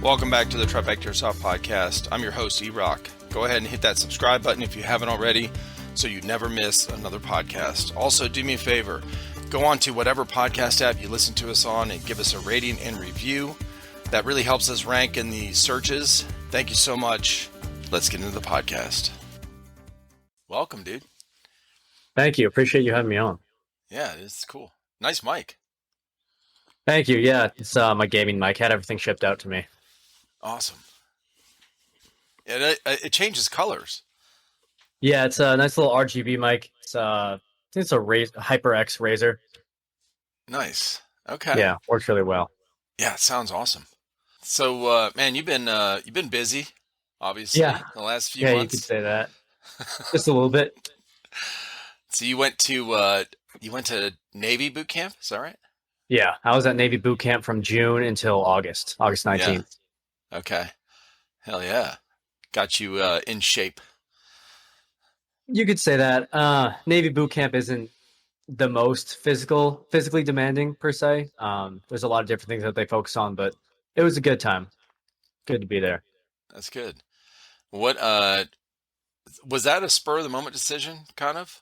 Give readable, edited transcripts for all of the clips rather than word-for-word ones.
Welcome back to the TriFecta Airsoft podcast. I'm your host, E-Rock. Go ahead and hit that subscribe button if you haven't already so you never miss another podcast. Also, do me a favor. Go on to whatever podcast app you listen to us on and give us a rating and review. That really helps us rank in the searches. Thank you so much. Let's get into the podcast. Welcome, dude. Thank you. Appreciate you having me on. Yeah, it's cool. Nice mic. Thank you. Yeah, it's my gaming mic. Had everything shipped out to me. Awesome. It changes colors. Yeah, it's a nice little RGB mic. I think it's a HyperX Razor. Nice. Okay. Yeah, works really well. Yeah, it sounds awesome. So, man, you've been busy, obviously, the last few months. Yeah, you could say that. Just a little bit. So you went to Navy boot camp, is that right? Yeah, I was at Navy boot camp from June until August 19th. Yeah. Okay. Hell yeah. Got you in shape. You could say that. Navy boot camp isn't the most physically demanding per se. There's a lot of different things that they focus on, but it was a good time. Good to be there. That's good. What was that a spur of the moment decision, kind of?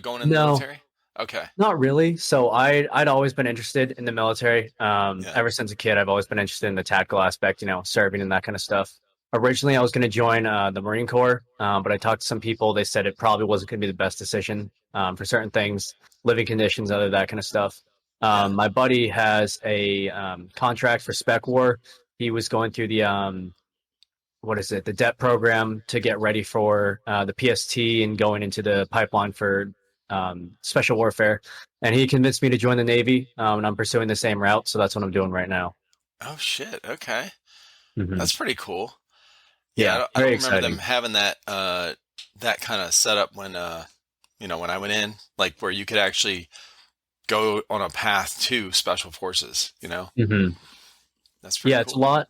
Going in the military? Okay. Not really. So I'd always been interested in the military. Ever since a kid, I've always been interested in the tactical aspect, serving and that kind of stuff. Originally, I was going to join the Marine Corps, but I talked to some people. They said it probably wasn't going to be the best decision for certain things, living conditions, other that kind of stuff. My buddy has a contract for Spec War. He was going through the the DEP program to get ready for the PST and going into the pipeline for special warfare, and he convinced me to join the Navy, and I'm pursuing the same route, so that's what I'm doing right now. Oh shit. Okay. Mm-hmm. That's pretty cool. Yeah, I don't remember them having that that kind of setup when when I went in, like where you could actually go on a path to special forces, Mm-hmm. That's pretty cool.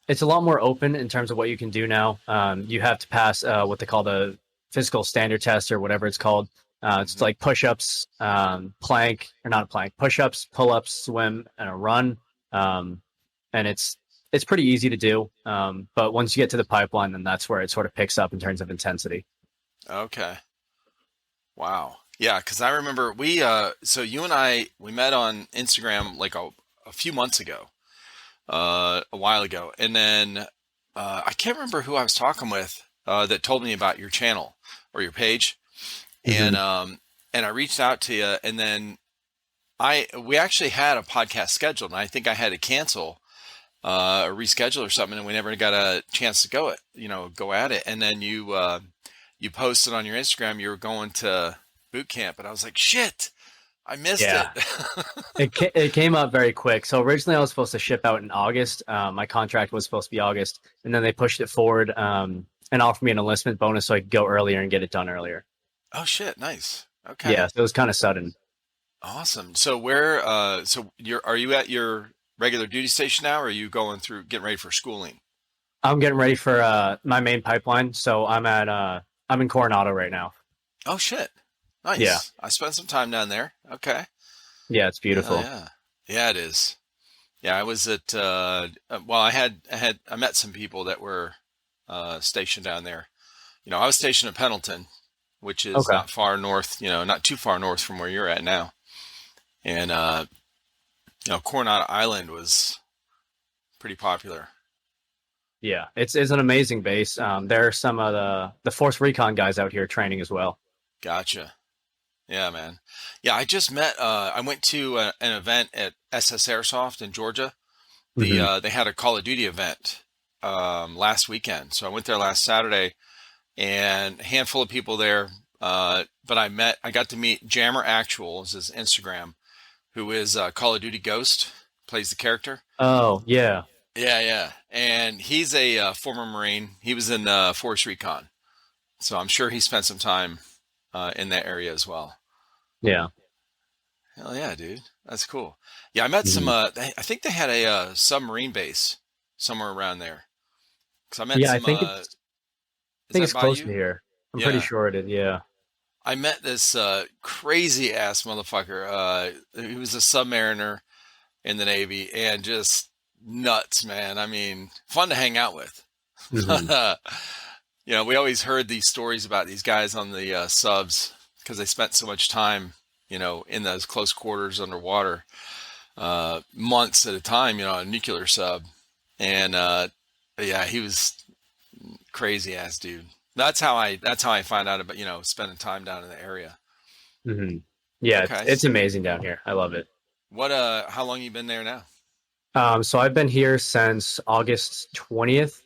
It's a lot more open in terms of what you can do now. You have to pass what they call the physical standard test or whatever it's called. It's like push-ups, push-ups, pull-ups, swim, and a run. And it's pretty easy to do. But once you get to the pipeline, then that's where it sort of picks up in terms of intensity. Okay. Wow. Yeah, because I remember so you and I, we met on Instagram like a few months ago, a while ago. And then I can't remember who I was talking with that told me about your channel or your page. Mm-hmm. And I reached out to you, and then we actually had a podcast scheduled, and I think I had to cancel or reschedule or something, and we never got a chance to go at it. And then you posted on your Instagram you were going to boot camp, and I was like, shit, I missed it. It came up very quick. So originally I was supposed to ship out in August. My contract was supposed to be August, and then they pushed it forward and offered me an enlistment bonus so I could go earlier and get it done earlier. Oh shit, nice. Okay. Yeah, so it was kind of sudden. Awesome. So are you at your regular duty station now, or are you getting ready for schooling? I'm getting ready for my main pipeline. So I'm in Coronado right now. Oh shit. Nice. Yeah. I spent some time down there. Okay. Yeah, it's beautiful. Yeah, it is. Yeah, I was at I met some people that were stationed down there. I was stationed at Pendleton, which is not far north, not too far north from where you're at now. And, Coronado Island was pretty popular. Yeah, it's an amazing base. There are some of the Force Recon guys out here training as well. Gotcha. Yeah, man. Yeah, I just met, I went to an event at SS Airsoft in Georgia. They had a Call of Duty event last weekend. So I went there last Saturday. And a handful of people there, but I got to meet Jammer Actual, is his Instagram, who is Call of Duty Ghost, plays the character. Oh, yeah. Yeah. And he's a former Marine. He was in Force Recon. So I'm sure he spent some time in that area as well. Yeah. Hell yeah, dude. That's cool. Yeah, I met some, I think they had a submarine base somewhere around there. Because I met some... I think it's close to here. I'm pretty sure it is, yeah. I met this crazy ass motherfucker. He was a submariner in the Navy and just nuts, man. I mean, fun to hang out with. Hmm. We always heard these stories about these guys on the subs because they spent so much time, in those close quarters underwater, months at a time, on a nuclear sub. And yeah, he was crazy ass dude. That's how I find out about, spending time down in the area. Hmm. Yeah, Okay. it's amazing down here. I love it. How long you been there now? So I've been here since August 20th.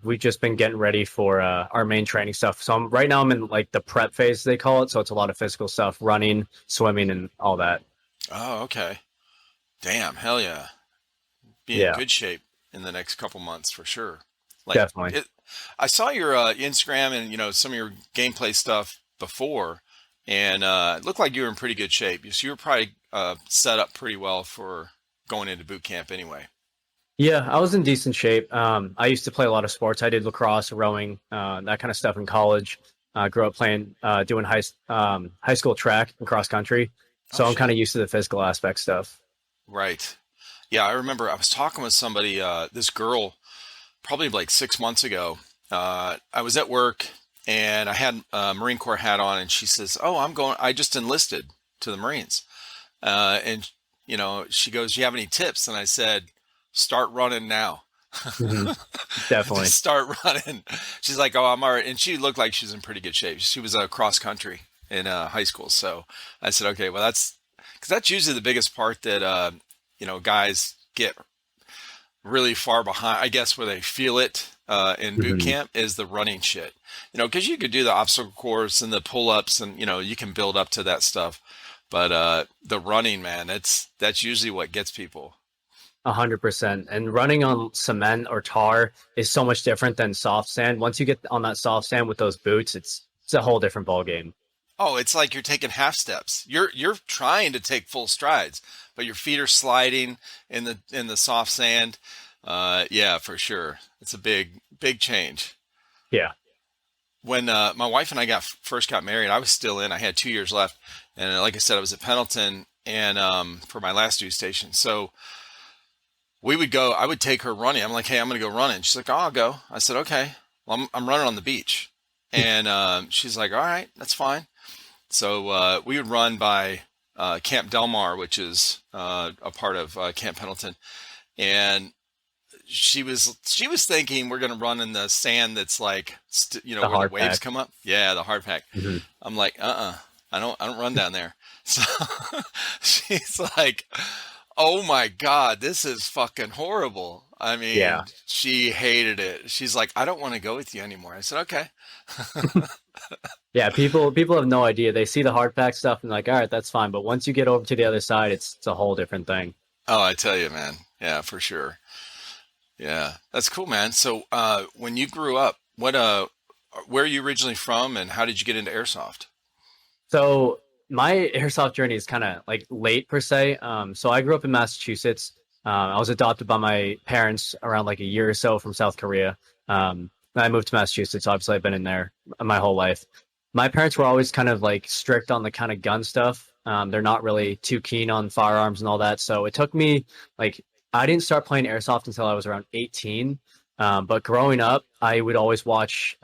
We've just been getting ready for our main training stuff. So right now I'm in like the prep phase, they call it. So it's a lot of physical stuff, running, swimming, and all that. Oh, okay. Damn, hell yeah. Be in Yeah, good shape in the next couple months for sure. Like definitely. it, I saw your Instagram and some of your gameplay stuff before, and it looked like you were in pretty good shape. So you were probably set up pretty well for going into boot camp anyway. Yeah, I was in decent shape. I used to play a lot of sports. I did lacrosse, rowing, that kind of stuff in college. Grew up playing, doing high school track and cross country. Oh So I'm kind shit. of used to the physical aspect stuff. Right. Yeah, I remember I was talking with somebody, this girl, probably like 6 months ago. I was at work and I had a Marine Corps hat on, and she says, "Oh, I just enlisted to the Marines." And she goes, "Do you have any tips?" And I said, "Start running now." Hmm. Definitely. Just start running. She's like, "Oh, I'm all right." And she looked like she was in pretty good shape. She was cross country in high school. So I said, "Okay, well, because that's usually the biggest part that guys get really far behind, I guess, where they feel it in boot Hmm. camp is the running shit. Because you could do the obstacle course and the pull ups, and you can build up to that stuff. But the running, man, that's usually what gets people. 100%. And running on cement or tar is so much different than soft sand. Once you get on that soft sand with those boots, it's a whole different ball game. Oh, it's like you're taking half steps. You're trying to take full strides, but your feet are sliding in the soft sand. Yeah, for sure. It's a big change. Yeah. When my wife and I first got married, I was still in. I had 2 years left, and like I said, I was at Pendleton and for my last duty station. So we would go. I would take her running. I'm like, "Hey, I'm going to go running." She's like, "Oh, I'll go." I said, "Okay." Well, I'm running on the beach, and she's like, "All right, that's fine." So we would run by Camp Delmar, which is a part of Camp Pendleton, and she was thinking we're gonna run in the sand that's like The where the hard waves pack. come up. Yeah, the hard pack. Hmm. I'm like, I don't run down there. So she's like, oh my God, this is fucking horrible. I mean, Yeah. she hated it. She's like, I don't want to go with you anymore. I said, okay. Yeah, people have no idea. They see the hard pack stuff and like, all right, that's fine. But once you get over to the other side, it's a whole different thing. Oh, I tell you, man. Yeah, for sure. Yeah, that's cool, man. So, when you grew up, where are you originally from, and how did you get into airsoft? So my airsoft journey is kind of like late per se. So I grew up in Massachusetts. I was adopted by my parents around like a year or so from South Korea. And I moved to Massachusetts. Obviously, I've been in there my whole life. My parents were always kind of like strict on the kind of gun stuff. They're not really too keen on firearms and all that. So it took me like I didn't start playing airsoft until I was around 18. But growing up, I would always watch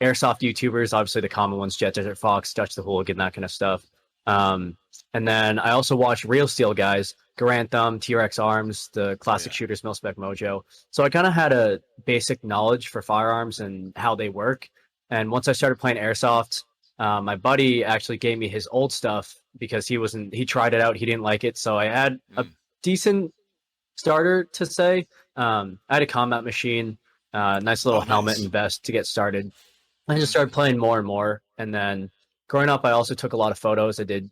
airsoft YouTubers, obviously the common ones, Jet Desert Fox, Dutch the Hooligan, that kind of stuff. Um, and then I also watch Real Steel guys, Garand Thumb, T-Rex Arms, the Oh classic yeah. shooters, Milspec Mojo. So I kind of had a basic knowledge for firearms and how they work. And once I started playing airsoft, my buddy actually gave me his old stuff because he tried it out, he didn't like it. So I had a Mm. decent starter to say. I had a combat machine, nice little Oh, helmet nice. and vest to get started. I just Hmm. started playing more and more. And then growing up, I also took a lot of photos. I did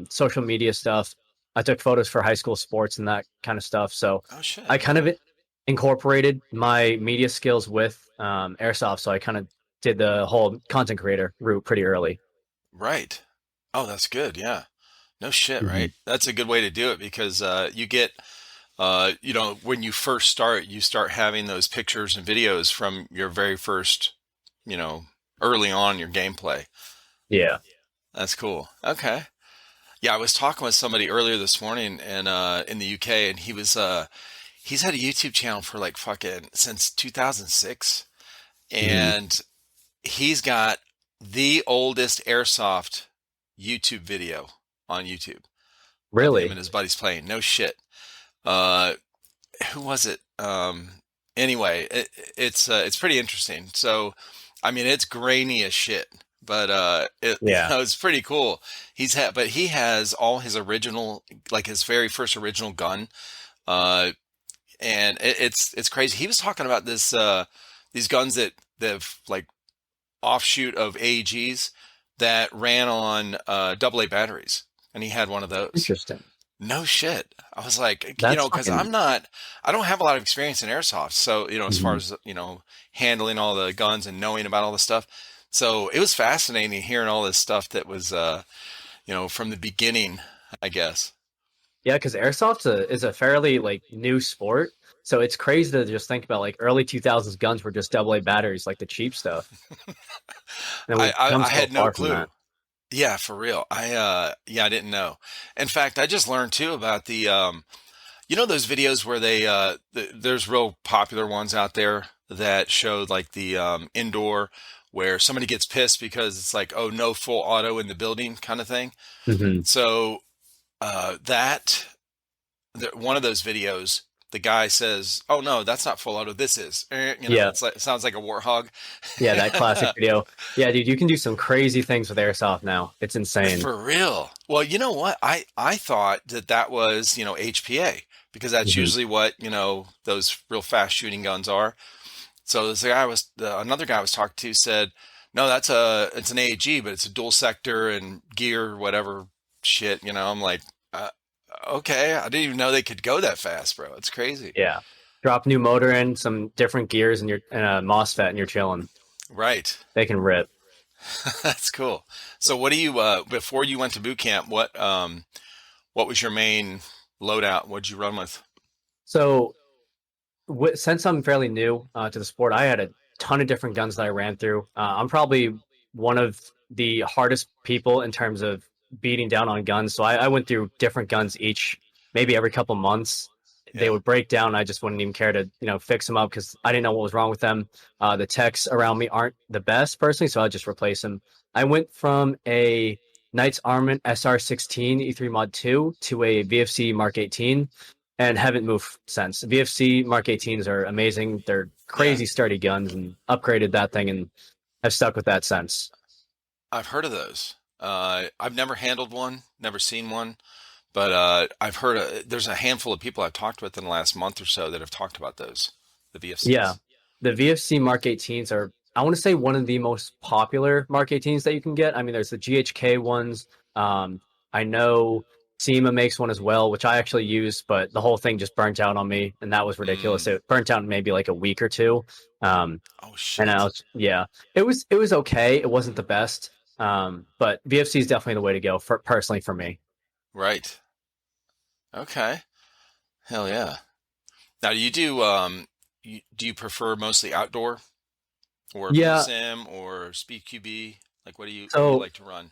social media stuff. I took photos for high school sports and that kind of stuff. So Oh shit. I kind of Okay. incorporated my media skills with airsoft. So I kind of did the whole content creator route pretty early. Right. Oh, that's good. Yeah. No shit, Hmm. right? That's a good way to do it because you get, when you first start, you start having those pictures and videos from your very first, you know, early on your gameplay. Yeah. That's cool. Okay. Yeah, I was talking with somebody earlier this morning and in the UK, and he's had a YouTube channel for like fucking since 2006, Mhm. and he's got the oldest airsoft YouTube video on YouTube of him and Really his buddies playing. No shit. Uh, who was it? Anyway, it's pretty interesting. So, I mean, it's grainy as shit, but yeah, it's pretty cool. But he has all his original, like his very first original gun. Uh, and it's crazy. He was talking about these guns that like offshoot of AEGs that ran on AA batteries, and he had one of those. interesting. No shit. I was like, That's because fucking. I don't have a lot of experience in airsoft. So, as far Mhm. as, handling all the guns and knowing about all the stuff. So it was fascinating hearing all this stuff that was, from the beginning, I guess. Yeah, because airsoft is a fairly like new sport, so it's crazy to just think about like early 2000s guns were just AA batteries, like the cheap stuff, and we've come I so had no far from that. clue. Yeah, for real. I didn't know. In fact, I just learned too about those videos where there's real popular ones out there that show like the indoor where somebody gets pissed because it's like, oh, no full auto in the building kind of thing. Hmm. So that one of those videos, the guy says, "Oh no, that's not full auto. This is." Yeah, It's like it sounds like a warthog. yeah, that classic video. Yeah, dude, you can do some crazy things with airsoft now. It's insane. For real. Well, you know what? I thought that was, HPA because that's Hmm. usually what, those real fast shooting guns are. So another guy I was talking to said, "No, it's an AAG, but it's a dual sector and gear whatever shit." I'm like, "Okay, I didn't even know they could go that fast, bro. It's crazy." Yeah, drop new motor in, some different gears, and you're and a MOSFET, and you're chilling. Right. They can rip. That's cool. So what do you before you went to boot camp, what was your main loadout? What'd you run with? So since I'm fairly new to the sport, I had a ton of different guns that I ran through. I'm probably one of the hardest people in terms of beating down on guns. So I went through different guns each, maybe every couple months. They Yeah. would break down. I just wouldn't even care to, fix them up because I didn't know what was wrong with them. The techs around me aren't the best personally, so I'd just replace them. I went from a Knights Armament SR16 E3 Mod 2 to a VFC Mark 18 and haven't moved since. VFC Mark 18s are amazing. They're Yeah. crazy sturdy guns and upgraded that thing and have stuck with that since. I've heard of those. I've never handled one, never seen one, but I've heard there's a handful of people I've talked with in the last month or so that have talked about those, the Yeah. VFCs. The VFC Mark 18s are, I want to say, one of the most popular Mark 18s that you can get. I mean, there's the GHK ones. I know SEMA makes one as well, which I actually use, but the whole thing just burnt out on me, and that was ridiculous. Mm. It burnt out in maybe like a week or two. Um, Oh and I shit. was, yeah, it was okay. It wasn't the best, but VFC is definitely the way to go for personally for me. Right. Okay. Hell yeah. Now, do you prefer mostly outdoor or Yeah, sim or speed QB? Like what do you so like to run?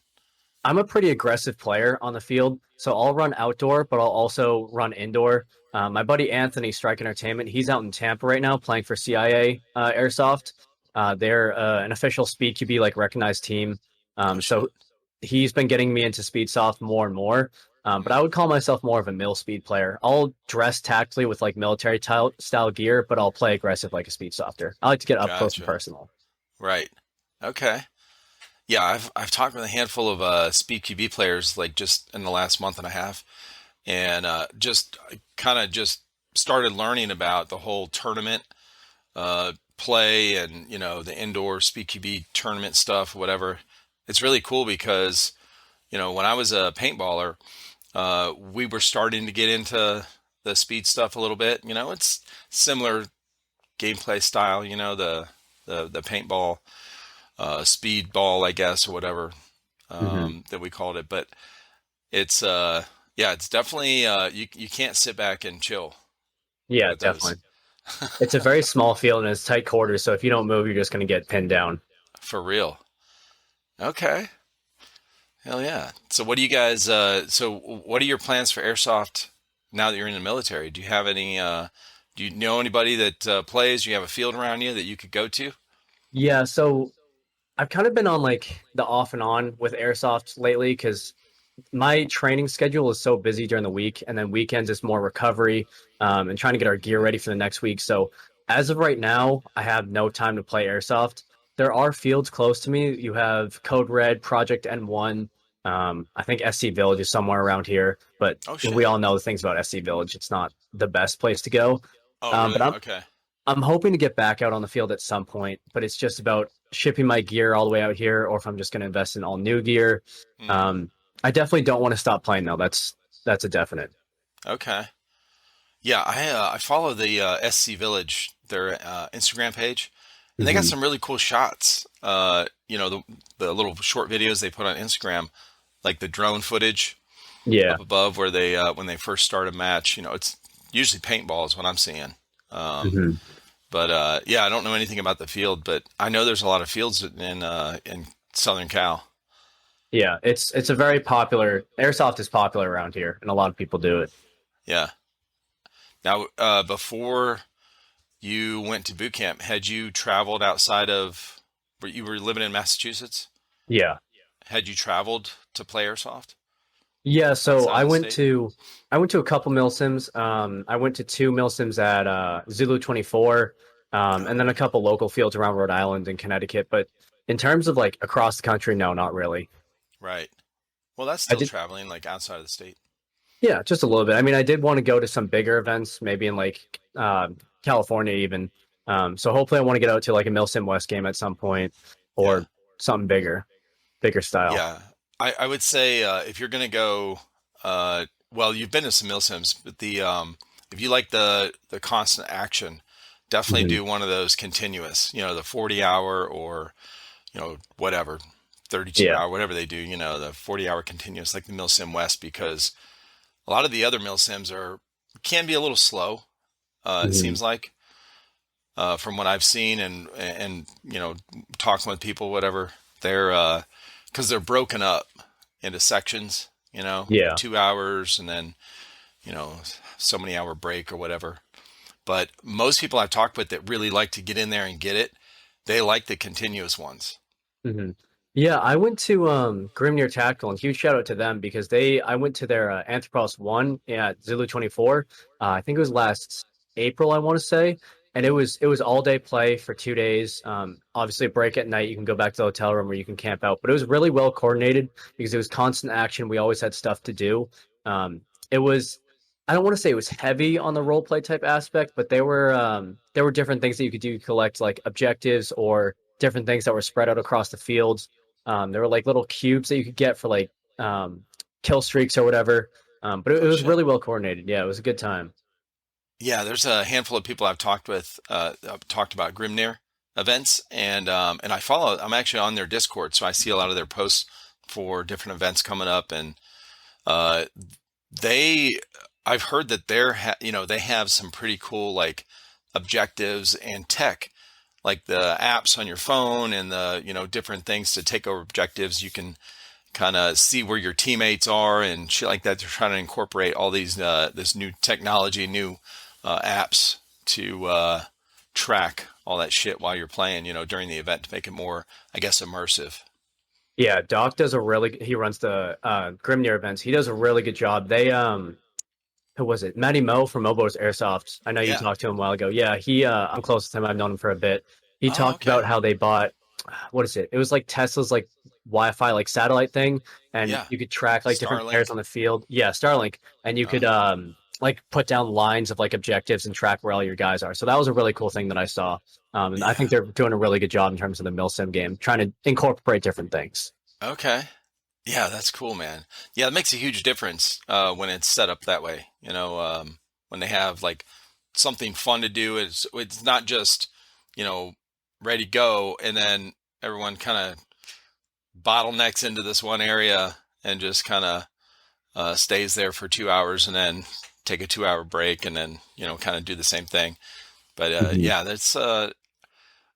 I'm a pretty aggressive player on the field, so I'll run outdoor, but I'll also run indoor. My buddy Anthony, Strike Entertainment, he's out in Tampa right now playing for CIA Airsoft. They're an official Speed QB like recognized team. Oh So shit. he's been getting me into speed soft more and more. But I Mm. would call myself more of a mill speed player. I'll dress tactfully with like military style gear, but I'll play aggressive like a speed softer. I like to get up close and Gotcha. personal. Right. Okay. Yeah, I've talked with a handful of Speed QB players like just in the last month and a half, and just kind of just started learning about the whole tournament play and the indoor Speed QB tournament stuff, whatever. It's really cool because when I was a paintballer, we were starting to get into the speed stuff a little bit. It's similar gameplay style. The paintball speed ball, I guess, or whatever Hmm. that we called it. But it's yeah, it's definitely you can't sit back and chill Yeah, with those. definitely. It's a very small field and it's tight quarters, so if you don't move, you're just going to get pinned down. For real. Okay. Hell yeah. So what do you guys so what are your plans for airsoft now that you're in the military? Do you have any Do you know anybody that plays? Do you have a field around you that you could go to? Yeah, so I've kind of been on like the off and on with airsoft lately because my training schedule is so busy during the week, and then weekends is more recovery and trying to get our gear ready for the next week. So as of right now, I have no time to play airsoft. There are fields close to me. You have Code Red, Project N1. I think SC Village is somewhere around here, but Oh we shit. all know the things about SC Village. It's not the best place to go. Oh But really? I'm Okay. I'm hoping to get back out on the field at some point, but it's just about shipping my gear all the way out here, or if I'm just going to invest in all new gear. Hmm. Um, I definitely don't want to stop playing though. That's a definite. Okay. Yeah, I follow the SC Village, their Instagram page, and they got Hmm. some really cool shots. The little short videos they put on Instagram, like the drone footage Yeah. up above where they when they first start a match. It's usually paintball is what I'm seeing. Um, Hmm. but yeah, I don't know anything about the field, but I know there's a lot of fields in Southern Cal. Yeah. It's a very popular airsoft is popular around here, and a lot of people do it. Yeah. Now, before you went to boot camp, had you traveled outside of where you were living in Massachusetts? Yeah. Had you traveled to play airsoft Yeah, so outside of the state? I went to a couple milsims. I went to two milsims at Zulu 24, Oh, and then a okay. couple local fields around Rhode Island and Connecticut. But in terms of like across the country, no, not really. Right. Well, that's I still did, traveling like outside of the state. yeah, just a little bit. I mean, I did want to go to some bigger events, maybe in like California even. So hopefully, I want to get out to like a Milsim West game at some point Yeah. or something bigger, bigger style. Yeah. I would say if you're going to go, well, you've been to some mill sims, but if you like the constant action, definitely Hmm. do one of those continuous, the 40 hour or, whatever, 32 Yeah. hour, whatever they do, the 40-hour continuous like the Mill Sim West, because a lot of the other mill sims can be a little slow. It Hmm. seems like from what I've seen and talking with people, whatever, they're because they're broken up into sections, Yeah. 2 hours and then you know so many hour break or whatever. But most people I've talked with that really like to get in there and get it, they like the continuous ones. Hmm. Yeah, I went to Grimnir Tactical, and huge shout out to them because I went to their Anthropos 1 at Zulu 24. I think it was last April, I want to say, and it was all day play for 2 days. Obviously a break at night, you can go back to the hotel room where you can camp out, but it was really well coordinated because it was constant action. We always had stuff to do. It was I don't want to say it was heavy on the role play type aspect, but there were different things that you could do to collect like objectives or different things that were spread out across the fields. There were like little cubes that you could get for like um, kill streaks or whatever. But it Oh was shit. really well coordinated. Yeah, it was a good time. Yeah, there's a handful of people I've talked with, talked about Grimnir events, and I'm actually on their Discord, so I see a lot of their posts for different events coming up, and uh, they, I've heard that they have some pretty cool like objectives and tech, like the apps on your phone and the different things to take over objectives. You can kind of see where your teammates are and shit like that. They're trying to incorporate all these this new technology, new apps to track all that shit while you're playing, during the event to make it more, I guess, immersive. Yeah, Doc does a really he runs the Grimnir events. He does a really good job. Who was it? Matty Mo from Mobo's Airsoft. I know you Yeah. talked to him a while ago. Yeah, I'm close to him. I've known him for a bit. He Oh, talked okay. about how they bought what is it? It was like Tesla's like Wi-Fi like satellite thing, and Yeah. you could track like different players Starlink. on the field. Yeah, Starlink, and you could Oh, like put down lines of like objectives and track where all your guys are. So that was a really cool thing that I saw. And I think yeah. they're doing a really good job in terms of the Milsim game, trying to incorporate different things. Okay. Yeah, that's cool, man. Yeah, it makes a huge difference when it's set up that way. When they have like something fun to do. It's not just you know ready to go, and then everyone kind of bottlenecks into this one area and just kind of stays there for 2 hours and then take a 2 hour break and then kind of do the same thing. But Mhm. yeah, that's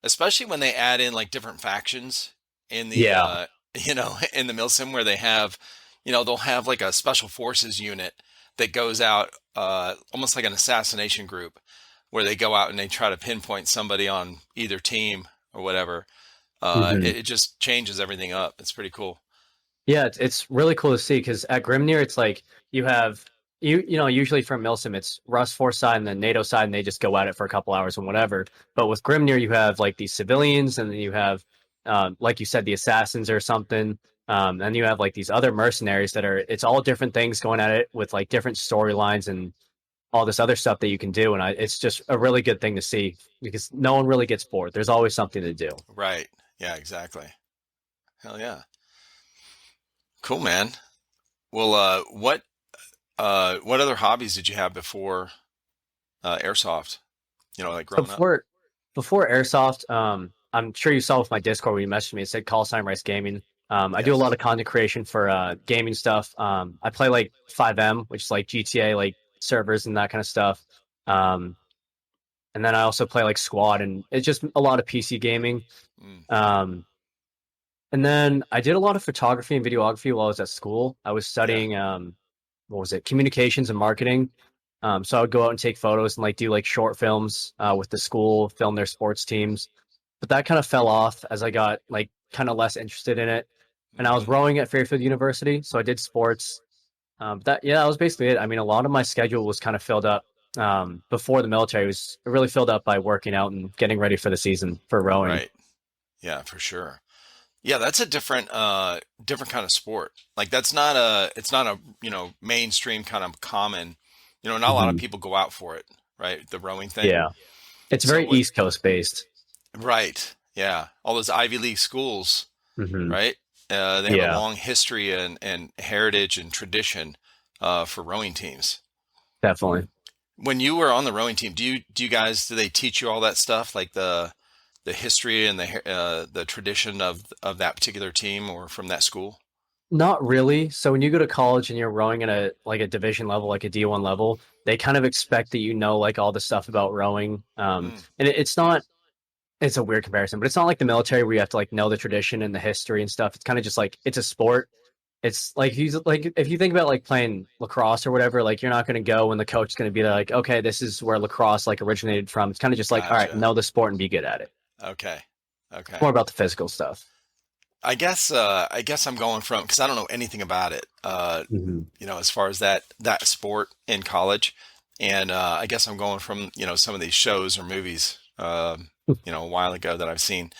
especially when they add in like different factions in the Yeah. in the milsim where they have they'll have like a special forces unit that goes out almost like an assassination group where they go out and they try to pinpoint somebody on either team or whatever. Hmm. It just changes everything up. It's pretty cool. Yeah, it's really cool to see because at Grimnir, it's like you have you know usually from Milsim it's Rus Force side and then NATO side, and they just go at it for a couple hours and whatever. But with Grimnir, you have like these civilians, and then you have like you said, the assassins or something. And you have like these other mercenaries that are it's all different things going at it with like different storylines and all this other stuff that you can do. And it's just a really good thing to see because no one really gets bored. There's always something to do. Right. Yeah, exactly. Hell yeah. Cool, man. Well, what other hobbies did you have before airsoft? Like So growing up? before Airsoft, I'm sure you saw with my Discord when you messaged me, it said Callsign Rice Gaming. I do a lot Yes. of content creation for gaming stuff. I play like 5M, which is like GTA, like servers and that kind of stuff. Um, and then I also play like Squad, and it's just a lot of PC gaming. Mm, Um, and then I did a lot of photography and videography while I was at school. I was yeah. studying what was it, communications and marketing. So I would go out and take photos and like do like short films with the school, film their sports teams. But that kind of fell off as I got like kind of less interested in it. And I was Hmm. rowing at Fairfield University, so I did sports. That was basically it. I mean, a lot of my schedule was kind of filled up before the military. It was really filled up by working out and getting ready for the season for rowing. Right. Yeah, for sure. Yeah, that's a different kind of sport. Like that's not a it's not a, mainstream kind of common, not a lot of Hmm. people go out for it, right? The rowing thing. Yeah, it's So very what East Coast based. right. Yeah. All those Ivy League schools, Hmm. right? They have a Yeah, long history and heritage and tradition for rowing teams. definitely. When you were on the rowing team, do they teach you all that stuff, like the history and the tradition of that particular team or from that school? Not really. So when you go to college and you're rowing at a like a division level, like a D1 level, they kind of expect that you know like all the stuff about rowing. Mm, And it's not it's a weird comparison, but it's not like the military where you have to like know the tradition and the history and stuff. It's kind of just like it's a sport. It's like he's like if you think about like playing lacrosse or whatever, like you're not going to go when the coach is going to be like, okay, this is where lacrosse like originated from. It's kind of just like, all right, gotcha. know the sport and be good at it. Okay. It's Okay. more about the physical stuff. I guess I'm going from because I don't know anything about it. Hmm. As far as that sport in college, and I guess I'm going from some of these shows or movies a while ago that I've seen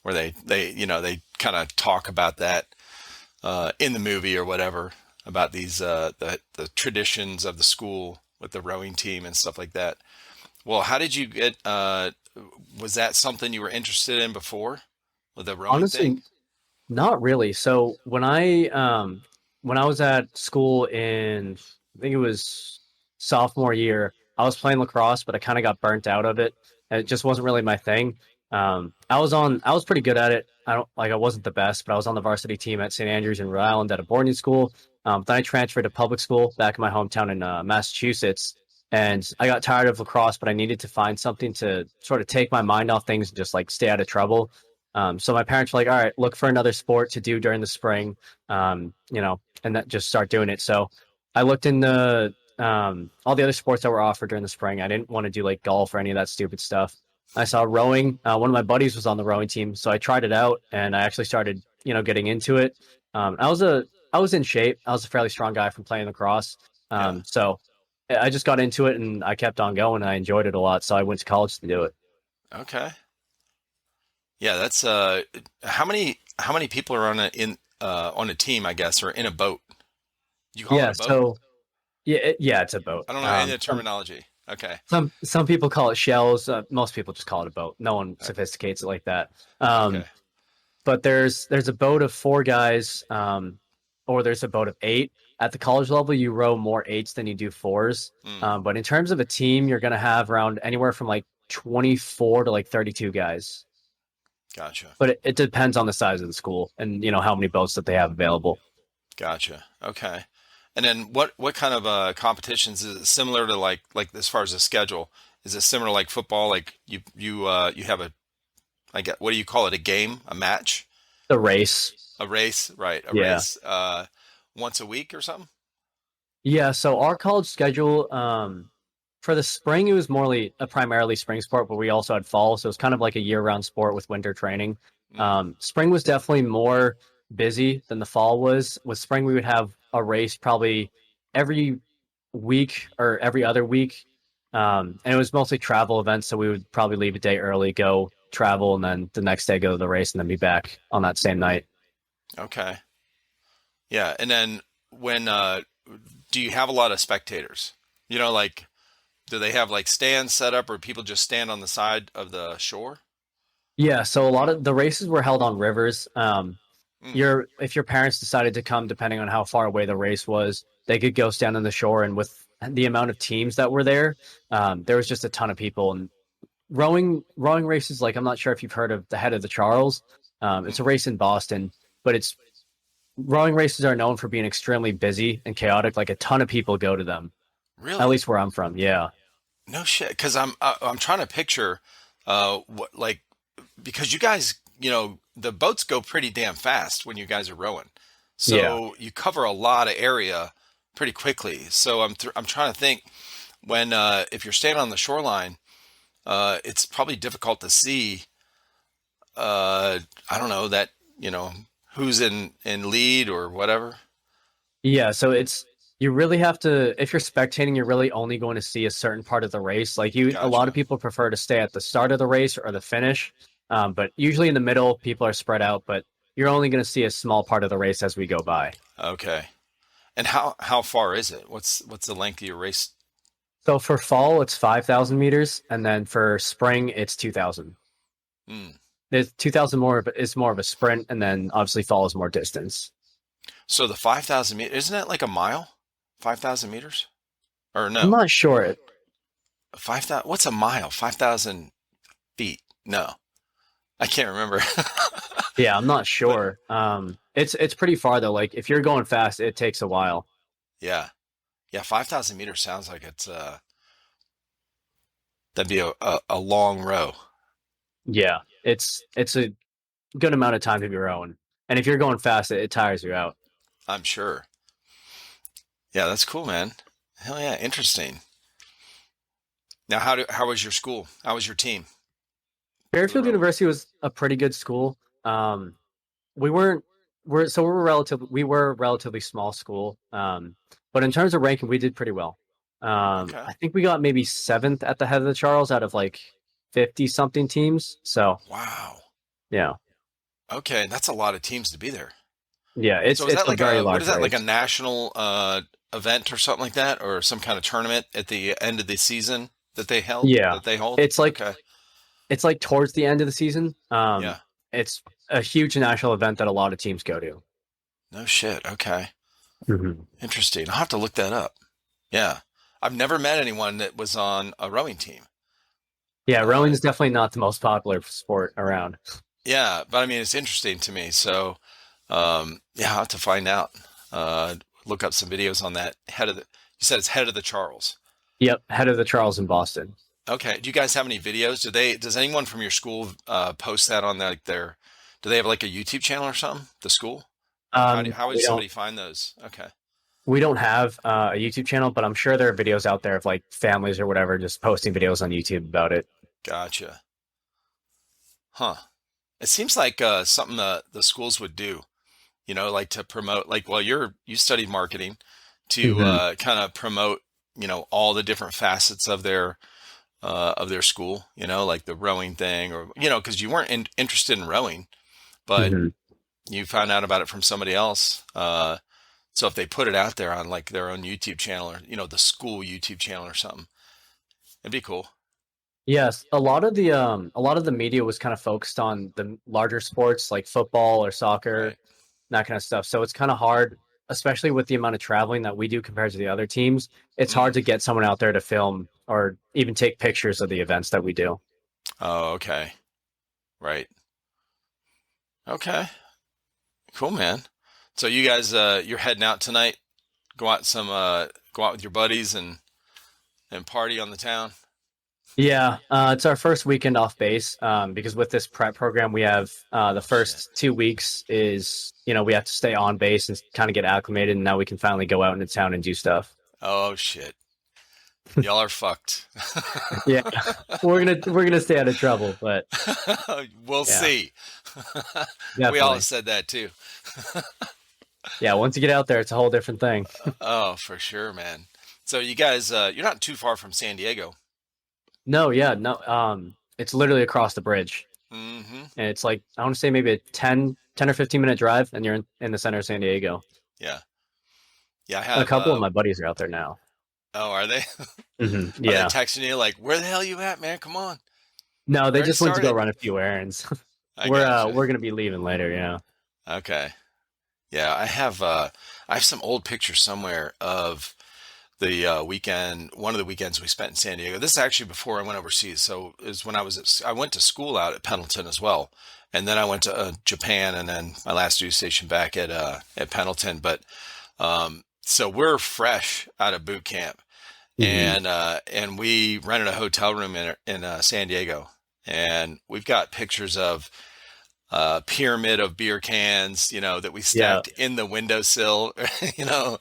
where they kind of talk about that in the movie or whatever about these the traditions of the school with the rowing team and stuff like that. Well, how did you get? Was that something you were interested in before with the rowing thing? Honestly, not really. So when I was at school in I think it was sophomore year, I was playing lacrosse, but I kind of got burnt out of it. And it just wasn't really my thing. I was pretty good at it. I wasn't the best, but I was on the varsity team at St. Andrews in Rhode Island at a boarding school. Then I transferred to public school back in my hometown in Massachusetts. And I got tired of lacrosse, but I needed to find something to sort of take my mind off things and just like stay out of trouble. So my parents were like, all right, look for another sport to do during the spring, and that just start doing it. So I looked into all the other sports that were offered during the spring. I didn't want to do like golf or any of that stupid stuff. I saw rowing. One of my buddies was on the rowing team, so I tried it out, and I actually started, getting into it. I was in shape. I was a fairly strong guy from playing lacrosse. Yeah. So I just got into it, and I kept on going. And I enjoyed it a lot, so I went to college to do it. Okay. Yeah, that's how many people are on a team, I guess, or in a boat? You call it Yeah. a boat? Yeah, it's a boat. I don't know any of the terminology. Okay. Some people call it shells. Most people just call it a boat. No one Uh, sophisticates it like that. Okay. But there's a boat of four guys, or there's a boat of eight. At the college level, you row more eights than you do fours. Mm, But in terms of a team, you're gonna have around anywhere from like 24 to like 32 guys. gotcha. But it depends on the size of the school and how many boats that they have available. Gotcha. Okay. And then what kind of competitions is it similar to like as far as the schedule? Is it similar like football? Like you have I get what do you call it? A game? A match? The race. A race? Right. A Yeah. race once a week or something? Yeah, so our college schedule, For the spring, it was a primarily spring sport, but we also had fall, so it's kind of like a year-round sport with winter training. Mm, Spring was definitely more busy than the fall was. With spring, we would have a race probably every week or every other week, and it was mostly travel events. So we would probably leave a day early, go travel, and then the next day go to the race, and then be back on that same night. okay. Yeah, and then when do you have a lot of spectators? You know, like do they have like stands set up or people just stand on the side of the shore? Yeah, so a lot of the races were held on rivers. Mm, Your if your parents decided to come, depending on how far away the race was, they could go stand on the shore. And with the amount of teams that were there was just a ton of people. And rowing races, like I'm not sure if you've heard of the Head of the Charles. It's a mm-mm. race in Boston, but it's rowing races are known for being extremely busy and chaotic. Like a ton of people go to them. At Really? least where I'm from, yeah. No shit. Because I'm trying to picture what like because you guys the boats go pretty damn fast when you guys are rowing, Yeah. so you cover a lot of area pretty quickly. So I'm trying to think when if you're standing on the shoreline, it's probably difficult to see. I don't know that who's in lead or whatever. Yeah, so it's you really have to if you're spectating, you're really only going to see a certain part of the race. A lot of Gotcha. people prefer to stay at the start of the race or the finish, but usually in the middle, people are spread out. But you're only going to see a small part of the race as we go by. Okay. And how far is it? What's the length of your race? So for fall, it's 5,000 meters, and then for spring, it's 2,000. Hmm. There's 2,000 is more of a sprint, and then obviously fall is more distance. So the 5,000 meters, isn't that like a mile? 5,000 meters? Or I'm no? not sure. 5,000, what's a mile? 5,000 feet? No, I can't remember. Yeah, I'm not But sure. It's pretty far though. Like if you're going fast, it takes a while. yeah, yeah, 5,000 meters sounds like it's, that'd be a long row. Yeah, it's a good amount of time to be rowing, and if you're going fast, it tires you out. I'm sure. Yeah, that's cool, man. Hell yeah, interesting. Now, how was your school? How was your team for the Fairfield rowing? University was a pretty good school. We weren't we were a relatively small school, but in terms of ranking, we did pretty well. Okay. I think we got maybe seventh at the Head of the Charles out of like 50 something teams. So Wow. yeah, Okay, that's a lot of teams to be there. yeah, So is it's that a like very what is large that like a race. national event or something like that, or some kind of tournament at the end of the season Yeah, that they hold? it's like Okay. it's like towards the end of the season. Yeah. It's a huge national event that a lot of teams go to. No shit. Okay. Mhm. Interesting. I'll have to look that up. Yeah. I've never met anyone that was on a rowing team. Yeah, rowing Uh, is definitely not the most popular sport around. yeah, but I mean, it's interesting to me. So, yeah, I'll have to find out. Look up some videos on that. You said it's head of the Charles. Yep, Head of the Charles in Boston. Okay. Do you guys have any videos? Does anyone from your school post that on do they have like a YouTube channel or something? The school? Or how would We don't somebody find those? Okay. we don't have a YouTube channel, but I'm sure there are videos out there of like families or whatever just posting videos on YouTube about it. Gotcha. Huh. It seems like something the schools would do, like to promote, like, well, you studied marketing to Hmm. kind of promote, all the different facets of their school, like the rowing thing or, because you weren't interested in rowing, but Hmm. you found out about it from somebody else. So if they put it out there on like their own YouTube channel or, the school YouTube channel or something, it'd be cool. Yes, a lot of the media was kind of focused on the larger sports like football or soccer, Right. that kind of stuff. So it's kind of hard, especially with the amount of traveling that we do compared to the other teams. It's hard Mm. to get someone out there to film or even take pictures of the events that we do. Oh, okay. Right. Okay. Cool, man. So you guys, you're heading out tonight. Go out with your buddies and party on the town. Yeah, it's our first weekend off base because with this prep program, we have the Oh shit. first 2 weeks is, we have to stay on base and kind of get acclimated, and now we can finally go out into town and do stuff. Oh shit. Y'all are fucked. Yeah, we're gonna stay out of trouble, but We'll yeah, see. We all definitely. said that too. Yeah, once you get out there, it's a whole different thing. Oh, for sure, man. So you guys, you're not too far from San Diego. No, yeah, no. It's literally across the bridge, Hmm. and it's like I want to say maybe a 10 or 15 minute drive, and you're in the center of San Diego. Yeah. Yeah, I A have, couple of my buddies are out there now. oh, are they? Are they Yeah. texting you like, where the hell you at, man? Come on. No, We they already just went to go started. run a few errands. I We're gotcha. we're gonna be leaving later. Yeah. Okay. Yeah, I have some old pictures somewhere of the weekend, one of the weekends we spent in San Diego. This is actually before I went overseas. So it was when I went to school out at Pendleton as well. And then I went to Japan, and then my last duty station back at Pendleton. But so we're fresh out of boot camp, Hmm. and we rented a hotel room in San Diego, and we've got pictures of pyramid of beer cans, that we Yeah, stacked in the windowsill, you know,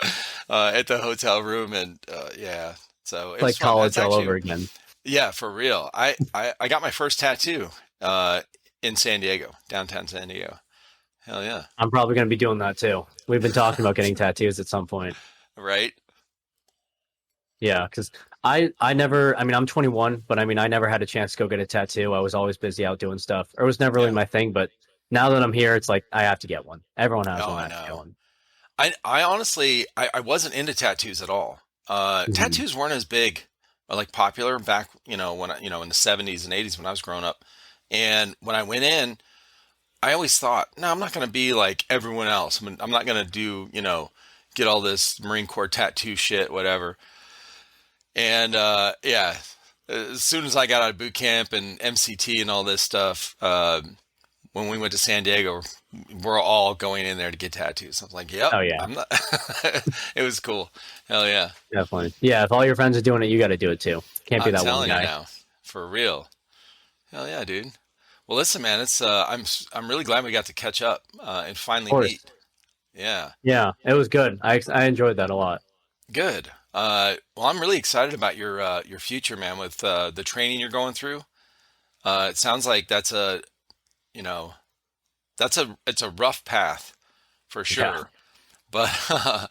at the hotel room, and yeah, so it it's was like fun. That's college all over actually, again. yeah, for real. I got my first tattoo uh, in San Diego, downtown San Diego. Hell yeah, I'm probably gonna be doing that too. We've been talking about getting tattoos at some point. right? Yeah, because I never. I mean, I'm 21, but I mean, I never had a chance to go get a tattoo. I was always busy out doing stuff, or it was never really Yeah. my thing. But now that I'm here, it's like I have to get one. Everyone has Oh, one. I I have to get know. one. I honestly, I wasn't into tattoos at all. Hmm. Tattoos weren't as big or like popular back, in the 70s and 80s when I was growing up. And when I went in, I always thought, no, I'm not going to be like everyone else. I'm not going to do, get all this Marine Corps tattoo shit, whatever. And yeah, as soon as I got out of boot camp and MCT and all this stuff, when we went to San Diego, we're all going in there to get tattoos. I was like, yep, Oh yeah, I'm not. It was cool. Hell yeah. definitely. Yeah, if all your friends are doing it, you got to do it too. Can't be I'm that one telling you guy. now, for real. Hell yeah, dude. Well, listen, man, I'm really glad we got to catch up and Of finally course. meet. Yeah, Yeah, it was good. I enjoyed that a lot. good. Well, I'm really excited about your future, man, with the training you're going through. It sounds like you know, it's a rough path for Yeah. sure, but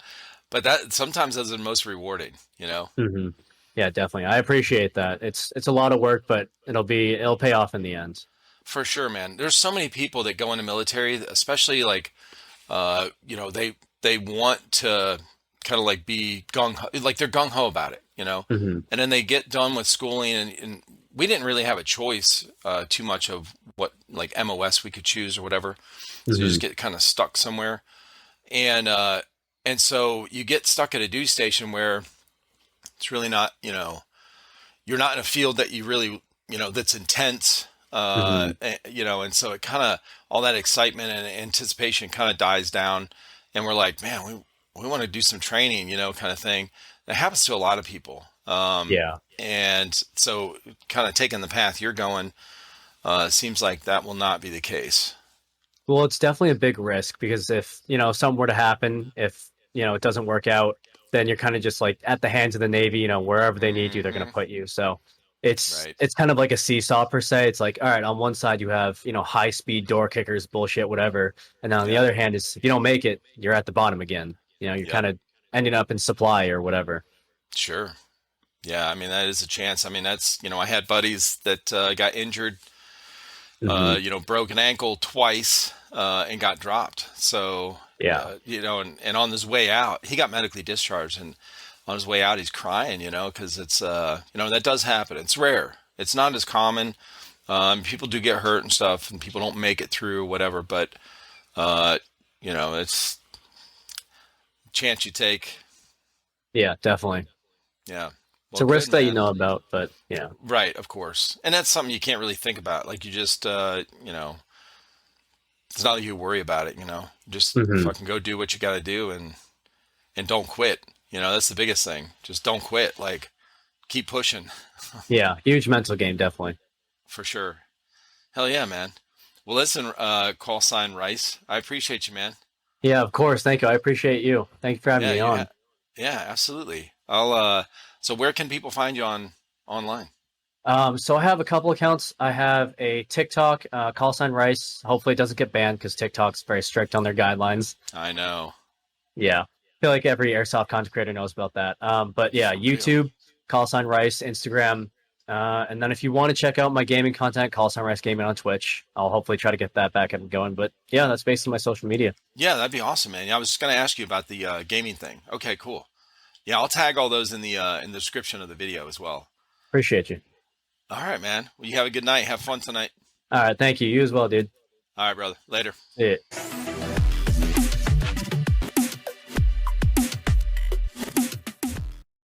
but that sometimes is the most rewarding. Hmm. Yeah, definitely. I appreciate that. It's a lot of work, but it'll pay off in the end. For sure, man. There's so many people that go into military, especially like they want to kind of like be gung ho, like they're gung ho about it. Hmm. And then they get done with schooling, and we didn't really have a choice too much of what like MOS we could choose or whatever. So you Hmm. just get kind of stuck somewhere, and so you get stuck at a duty station where it's really not, you're not in a field that you really, that's intense. Hmm. And so it kind of, all that excitement and anticipation kind of dies down, and we're like, man, we want to do some training, kind of thing. That happens to a lot of people. Yeah. And so kind of taking the path you're going, seems like that will not be the case. Well, it's definitely a big risk because if, something were to happen, if, it doesn't work out, then you're kind of just like at the hands of the Navy, wherever they need you, they're going to Hmm. put you. So it's Right. it's kind of like a seesaw per se. It's like, all right, on one side you have, high speed door kickers, bullshit, whatever. And then on the Yeah. other hand is if you don't make it, you're at the bottom again. You're Yep. kind of ending up in supply or whatever. Sure. Yeah. I mean, that is a chance. I mean, I had buddies that got injured, Hmm. broke an ankle twice and got dropped. So, Yeah. and on his way out, he got medically discharged. And on his way out, he's crying, because that does happen. It's rare. It's not as common. People do get hurt and stuff, and people don't make it through, whatever. But, uh, it's a chance you take. Yeah, definitely. Yeah. It's Well, a good, risk that you man. know about, but yeah. Right, of course. And that's something you can't really think about. Like you just, it's not like you worry about it. Just Hmm. fucking go do what you got to do, and don't quit. That's the biggest thing. Just don't quit. Like keep pushing Yeah, huge mental game, definitely. for sure. Hell yeah, man. Well, listen, Callsign Rice, I appreciate you, man. Yeah, of course. Thank you. I appreciate you. Thank you for having Yeah, me on. yeah, absolutely. So where can people find you online? So I have a couple accounts. I have a TikTok, Callsign Rice. Hopefully it doesn't get banned because TikTok's very strict on their guidelines. I know. Yeah. I feel like every airsoft content creator knows about that. But yeah, For real. YouTube, Callsign Rice, Instagram. And then if you want to check out my gaming content, Callsign Rice Gaming on Twitch. I'll hopefully try to get that back up and going. But yeah, that's basically my social media. Yeah, that'd be awesome, man. Yeah, I was just going to ask you about the gaming thing. Okay, cool. Yeah, I'll tag all those in the description of the video as well. Appreciate you. All right, man. Well, you have a good night. Have fun tonight. All right. Thank you. You as well, dude. All right, brother. Later. See ya.